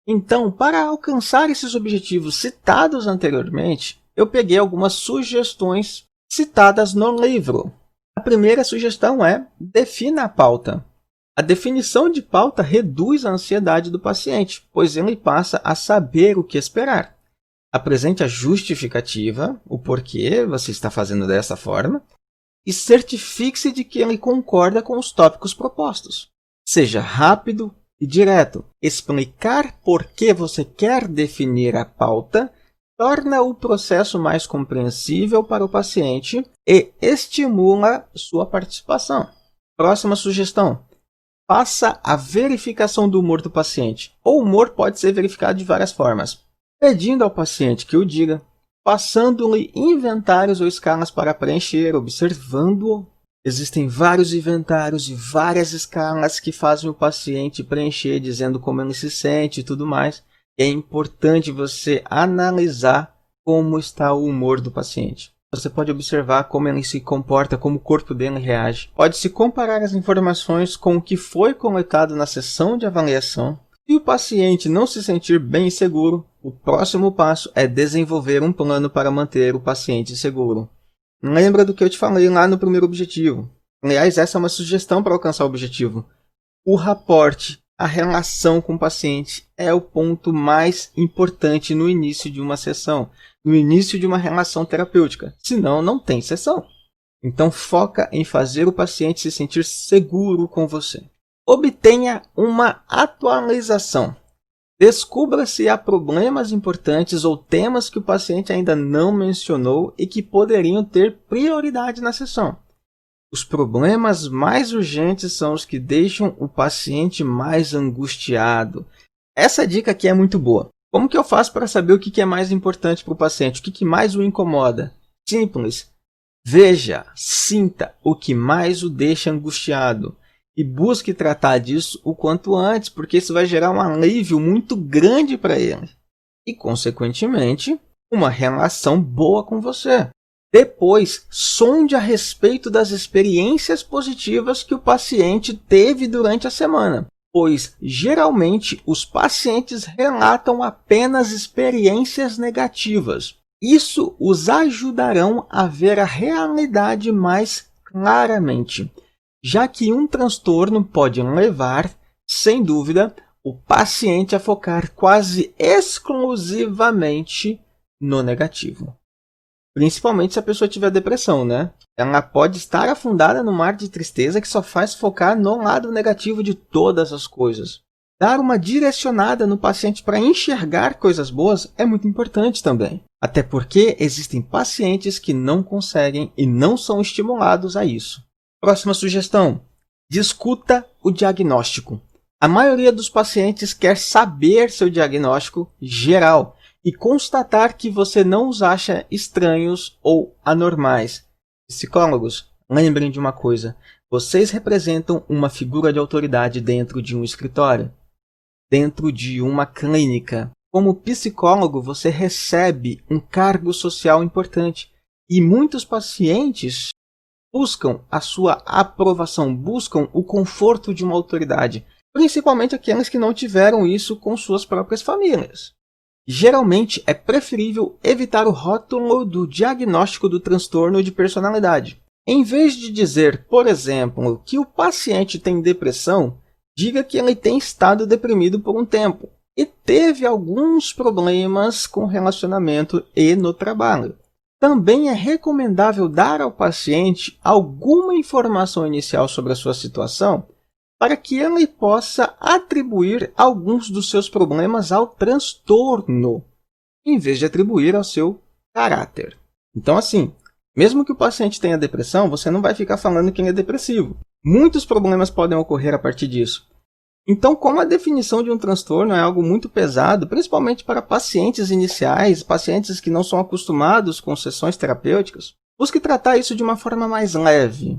Então, para alcançar esses objetivos citados anteriormente, eu peguei algumas sugestões citadas no livro. A primeira sugestão é: defina a pauta. A definição de pauta reduz a ansiedade do paciente, pois ele passa a saber o que esperar. Apresente a justificativa, o porquê você está fazendo dessa forma, e certifique-se de que ele concorda com os tópicos propostos. Seja rápido e direto. Explicar por que você quer definir a pauta torna o processo mais compreensível para o paciente e estimula sua participação. Próxima sugestão: faça a verificação do humor do paciente. O humor pode ser verificado de várias formas: pedindo ao paciente que o diga, passando-lhe inventários ou escalas para preencher, observando-o. Existem vários inventários e várias escalas que fazem o paciente preencher, dizendo como ele se sente e tudo mais. É importante você analisar como está o humor do paciente. Você pode observar como ele se comporta, como o corpo dele reage. Pode-se comparar as informações com o que foi coletado na sessão de avaliação. Se o paciente não se sentir bem seguro, o próximo passo é desenvolver um plano para manter o paciente seguro. Lembra do que eu te falei lá no primeiro objetivo. Aliás, essa é uma sugestão para alcançar o objetivo. O raporte, a relação com o paciente é o ponto mais importante no início de uma sessão, no início de uma relação terapêutica. Senão, não tem sessão. Então, foca em fazer o paciente se sentir seguro com você. Obtenha uma atualização. Descubra se há problemas importantes ou temas que o paciente ainda não mencionou e que poderiam ter prioridade na sessão. Os problemas mais urgentes são os que deixam o paciente mais angustiado. Essa dica aqui é muito boa. Como que eu faço para saber o que é mais importante para o paciente? O que mais o incomoda? Simples. Veja, sinta o que mais o deixa angustiado. E busque tratar disso o quanto antes, porque isso vai gerar um alívio muito grande para ele. E, consequentemente, uma relação boa com você. Depois, sonde a respeito das experiências positivas que o paciente teve durante a semana, pois, geralmente, os pacientes relatam apenas experiências negativas. Isso os ajudarão a ver a realidade mais claramente, já que um transtorno pode levar, sem dúvida, o paciente a focar quase exclusivamente no negativo. Principalmente se a pessoa tiver depressão, né? Ela pode estar afundada no mar de tristeza que só faz focar no lado negativo de todas as coisas. Dar uma direcionada no paciente para enxergar coisas boas é muito importante também. Até porque existem pacientes que não conseguem e não são estimulados a isso. Próxima sugestão: discuta o diagnóstico. A maioria dos pacientes quer saber seu diagnóstico geral e constatar que você não os acha estranhos ou anormais. Psicólogos, lembrem de uma coisa: vocês representam uma figura de autoridade dentro de um escritório, dentro de uma clínica. Como psicólogo, você recebe um cargo social importante e muitos pacientes buscam a sua aprovação, buscam o conforto de uma autoridade, principalmente aqueles que não tiveram isso com suas próprias famílias. Geralmente, é preferível evitar o rótulo do diagnóstico do transtorno de personalidade. Em vez de dizer, por exemplo, que o paciente tem depressão, diga que ele tem estado deprimido por um tempo e teve alguns problemas com relacionamento e no trabalho. Também é recomendável dar ao paciente alguma informação inicial sobre a sua situação para que ele possa atribuir alguns dos seus problemas ao transtorno, em vez de atribuir ao seu caráter. Então, assim, mesmo que o paciente tenha depressão, você não vai ficar falando que ele é depressivo. Muitos problemas podem ocorrer a partir disso. Então, como a definição de um transtorno é algo muito pesado, principalmente para pacientes iniciais, pacientes que não são acostumados com sessões terapêuticas, busque tratar isso de uma forma mais leve.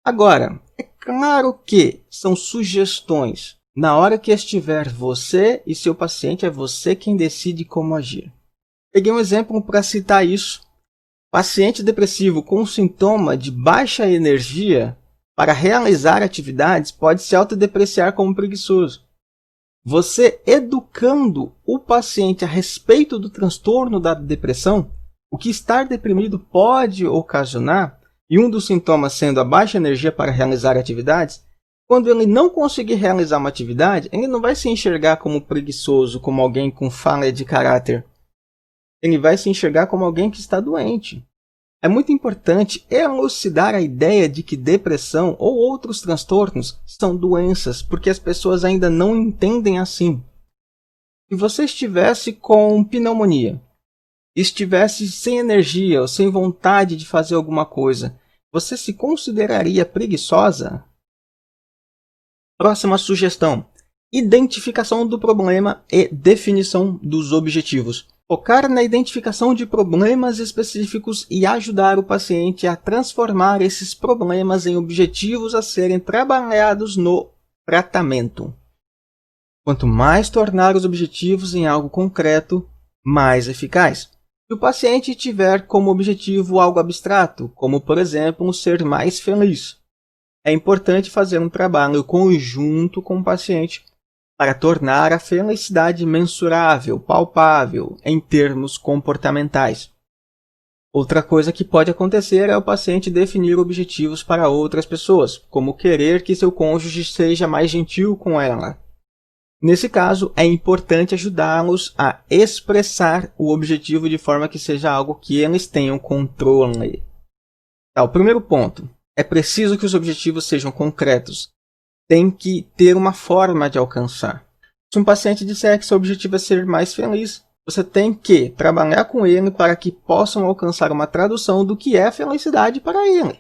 Agora, é claro que são sugestões. Na hora que estiver você e seu paciente, é você quem decide como agir. Peguei um exemplo para citar isso. Paciente depressivo com sintoma de baixa energia para realizar atividades pode se autodepreciar como preguiçoso. Você educando o paciente a respeito do transtorno da depressão, o que estar deprimido pode ocasionar, e um dos sintomas sendo a baixa energia para realizar atividades, quando ele não conseguir realizar uma atividade, ele não vai se enxergar como preguiçoso, como alguém com falha de caráter. Ele vai se enxergar como alguém que está doente. É muito importante elucidar a ideia de que depressão ou outros transtornos são doenças, porque as pessoas ainda não entendem assim. Se você estivesse com pneumonia, estivesse sem energia ou sem vontade de fazer alguma coisa, você se consideraria preguiçosa? Próxima sugestão: identificação do problema e definição dos objetivos. Focar na identificação de problemas específicos e ajudar o paciente a transformar esses problemas em objetivos a serem trabalhados no tratamento. Quanto mais tornar os objetivos em algo concreto, mais eficaz. Se o paciente tiver como objetivo algo abstrato, como por exemplo ser mais feliz, é importante fazer um trabalho conjunto com o paciente para tornar a felicidade mensurável, palpável, em termos comportamentais. Outra coisa que pode acontecer é o paciente definir objetivos para outras pessoas, como querer que seu cônjuge seja mais gentil com ela. Nesse caso, é importante ajudá-los a expressar o objetivo de forma que seja algo que eles tenham controle. O primeiro ponto: é preciso que os objetivos sejam concretos. Tem que ter uma forma de alcançar. Se um paciente disser que seu objetivo é ser mais feliz, você tem que trabalhar com ele para que possam alcançar uma tradução do que é felicidade para ele.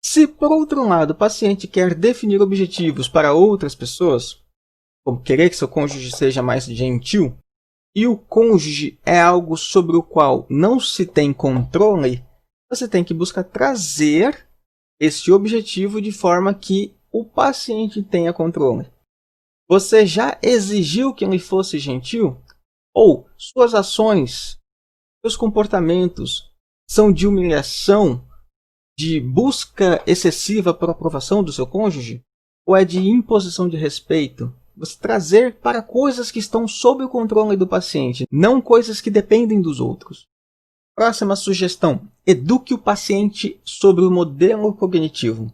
Se, por outro lado, o paciente quer definir objetivos para outras pessoas, como querer que seu cônjuge seja mais gentil, e o cônjuge é algo sobre o qual não se tem controle, você tem que buscar trazer esse objetivo de forma que o paciente tenha controle. Você já exigiu que ele fosse gentil? Ou suas ações, seus comportamentos são de humilhação, de busca excessiva por aprovação do seu cônjuge? Ou é de imposição de respeito? Você trazer para coisas que estão sob o controle do paciente, não coisas que dependem dos outros. Próxima sugestão: eduque o paciente sobre o modelo cognitivo.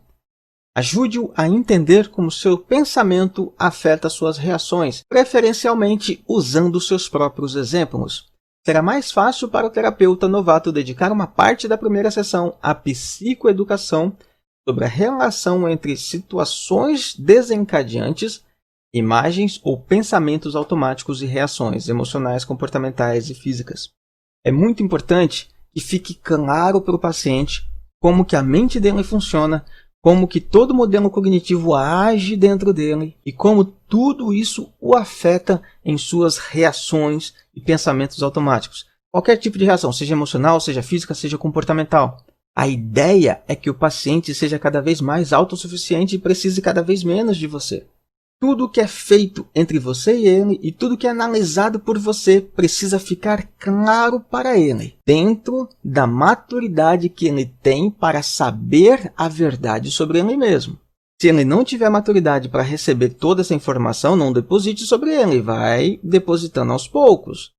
Ajude-o a entender como seu pensamento afeta suas reações, preferencialmente usando seus próprios exemplos. Será mais fácil para o terapeuta novato dedicar uma parte da primeira sessão à psicoeducação sobre a relação entre situações desencadeantes, imagens ou pensamentos automáticos e reações emocionais, comportamentais e físicas. É muito importante que fique claro para o paciente como que a mente dele funciona, como que todo modelo cognitivo age dentro dele e como tudo isso o afeta em suas reações e pensamentos automáticos. Qualquer tipo de reação, seja emocional, seja física, seja comportamental. A ideia é que o paciente seja cada vez mais autossuficiente e precise cada vez menos de você. Tudo que é feito entre você e ele e tudo que é analisado por você precisa ficar claro para ele, dentro da maturidade que ele tem para saber a verdade sobre ele mesmo. Se ele não tiver maturidade para receber toda essa informação, não deposite sobre ele, vai depositando aos poucos.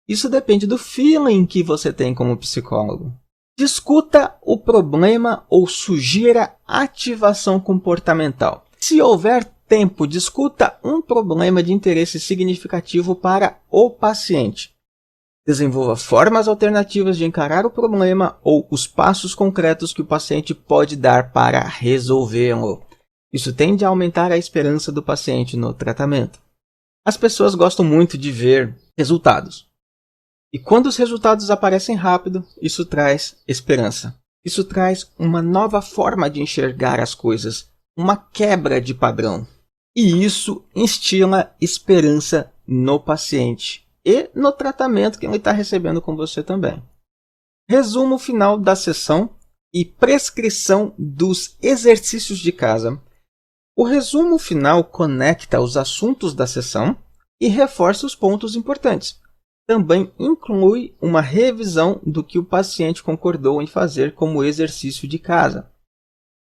Isso depende do feeling que você tem como psicólogo. Discuta o problema ou sugira ativação comportamental. Se houver tempo, discuta um problema de interesse significativo para o paciente. Desenvolva formas alternativas de encarar o problema ou os passos concretos que o paciente pode dar para resolvê-lo. Isso tende a aumentar a esperança do paciente no tratamento. As pessoas gostam muito de ver resultados. E quando os resultados aparecem rápido, isso traz esperança. Isso traz uma nova forma de enxergar as coisas, uma quebra de padrão. E isso instila esperança no paciente e no tratamento que ele está recebendo com você também. Resumo final da sessão e prescrição dos exercícios de casa. O resumo final conecta os assuntos da sessão e reforça os pontos importantes. Também inclui uma revisão do que o paciente concordou em fazer como exercício de casa.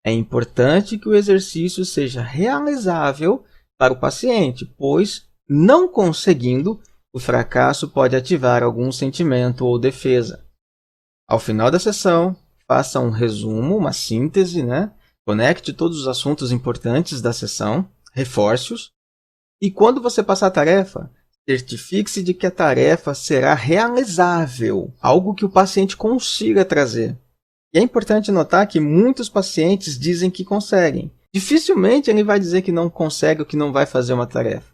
É importante que o exercício seja realizável para o paciente, pois Não conseguindo, o fracasso pode ativar algum sentimento ou defesa. Ao final da sessão, faça um resumo, uma síntese, Conecte todos os assuntos importantes da sessão, reforce-os, e quando você passar a tarefa, certifique-se de que a tarefa será realizável, algo que o paciente consiga trazer. E é importante notar que muitos pacientes dizem que conseguem. Dificilmente ele vai dizer que não consegue ou que não vai fazer uma tarefa.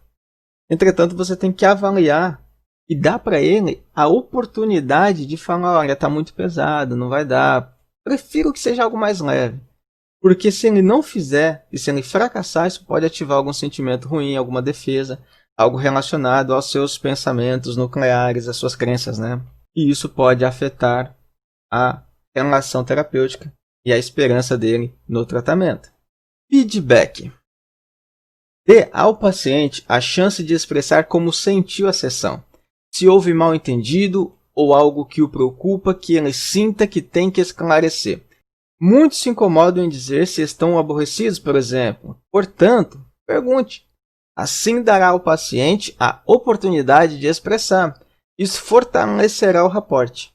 Entretanto, você tem que avaliar e dar para ele a oportunidade de falar, olha, está muito pesado, não vai dar. Prefiro que seja algo mais leve. Porque se ele não fizer e se ele fracassar, isso pode ativar algum sentimento ruim, alguma defesa, algo relacionado aos seus pensamentos nucleares, às suas crenças, E isso pode afetar a relação terapêutica e a esperança dele no tratamento. Feedback. Dê ao paciente a chance de expressar como sentiu a sessão. Se houve mal-entendido ou algo que o preocupa, que ele sinta que tem que esclarecer. Muitos se incomodam em dizer se estão aborrecidos, por exemplo. Portanto, pergunte. Assim dará ao paciente a oportunidade de expressar. Isso fortalecerá o raporte.